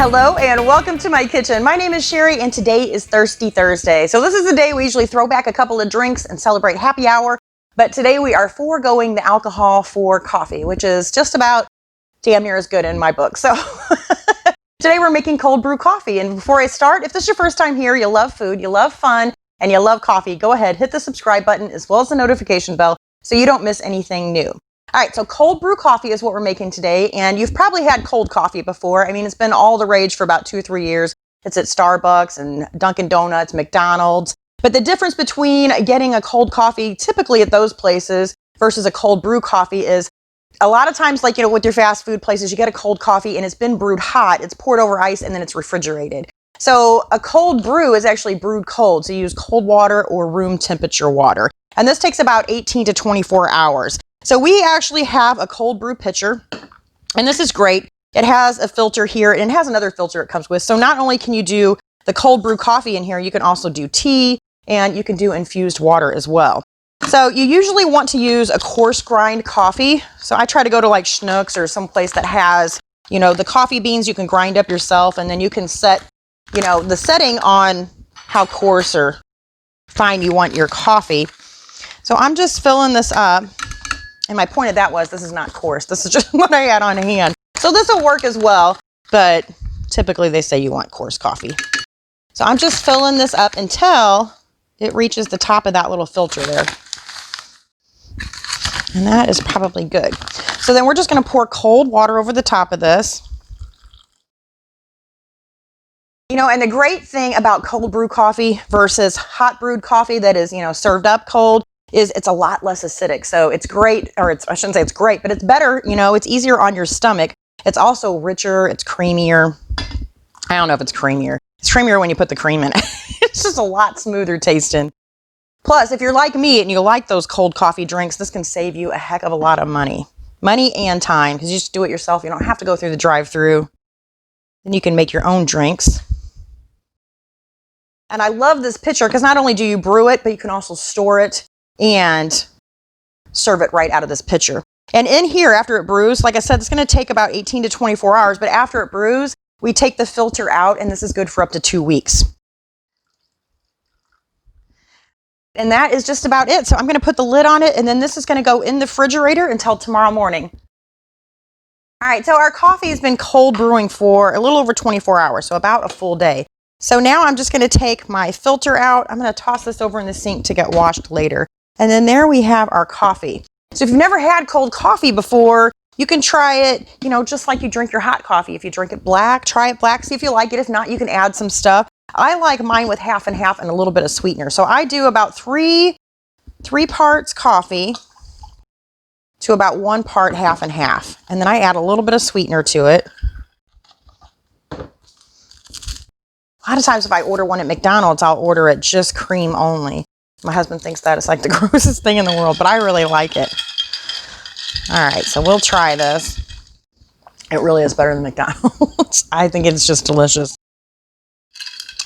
Hello and welcome to my kitchen. My name is Sherry and today is Thirsty Thursday. So this is the day we usually throw back a couple of drinks and celebrate happy hour. But today we are foregoing the alcohol for coffee, which is just about damn near as good in my book. So today we're making cold brew coffee. And before I start, if this is your first time here, you love food, you love fun, and you love coffee, go ahead, hit the subscribe button as well as the notification bell so you don't miss anything new. All right, so cold brew coffee is what we're making today, and you've probably had cold coffee before. I mean, it's been all the rage for about 2 or 3 years. It's at Starbucks and Dunkin' Donuts, McDonald's. But the difference between getting a cold coffee typically at those places versus a cold brew coffee is a lot of times, like, with your fast food places, you get a cold coffee and it's been brewed hot, it's poured over ice, and then it's refrigerated. So a cold brew is actually brewed cold. So you use cold water or room temperature water. And this takes about 18 to 24 hours. So we actually have a cold brew pitcher, and this is great. It has a filter here, and it has another filter it comes with. So not only can you do the cold brew coffee in here, you can also do tea, and you can do infused water as well. So you usually want to use a coarse grind coffee. So I try to go to like Schnucks or someplace that has, the coffee beans you can grind up yourself, and then you can set, the setting on how coarse or fine you want your coffee. So I'm just filling this up. And my point of that was, this is not coarse. This is just what I had on hand. So this will work as well, but typically they say you want coarse coffee. So I'm just filling this up until it reaches the top of that little filter there. And that is probably good. So then we're just going to pour cold water over the top of this. And the great thing about cold brew coffee versus hot brewed coffee that is, served up cold is it's a lot less acidic. So it's great, or I shouldn't say it's great, but it's better, it's easier on your stomach. It's also richer, it's creamier. I don't know if it's creamier. It's creamier when you put the cream in it. It's just a lot smoother tasting. Plus, if you're like me and you like those cold coffee drinks, this can save you a heck of a lot of money. Money and time, because you just do it yourself. You don't have to go through the drive-through. Then you can make your own drinks. And I love this pitcher because not only do you brew it, but you can also store it and serve it right out of this pitcher. And in here, after it brews, like I said, it's going to take about 18 to 24 hours, but after it brews, we take the filter out, and this is good for up to 2 weeks. And that is just about it. So I'm going to put the lid on it, and then this is going to go in the refrigerator until tomorrow morning. All right, so our coffee has been cold brewing for a little over 24 hours, so about a full day. So now I'm just going to take my filter out. I'm going to toss this over in the sink to get washed later. And then there we have our coffee. So if you've never had cold coffee before, you can try it, just like you drink your hot coffee. If you drink it black, try it black, see if you like it. If not, you can add some stuff. I like mine with half and half and a little bit of sweetener. So I do about three parts coffee to about 1 part half and half. And then I add a little bit of sweetener to it. A lot of times if I order one at McDonald's, I'll order it just cream only. My husband thinks that it's like the grossest thing in the world, but I really like it. All right, so we'll try this. It really is better than McDonald's. I think it's just delicious.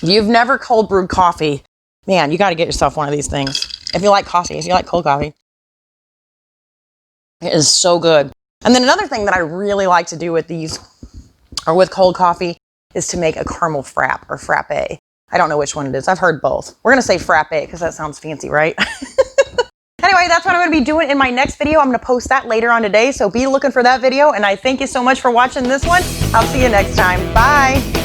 If you've never cold brewed coffee, man, you got to get yourself one of these things. If you like coffee, if you like cold coffee. It is so good. And then another thing that I really like to do with these, or with cold coffee, is to make a caramel frap or frappe. I don't know which one it is. I've heard both. We're going to say frappe because that sounds fancy, right? Anyway, that's what I'm going to be doing in my next video. I'm going to post that later on today, so be looking for that video. And I thank you so much for watching this one. I'll see you next time. Bye.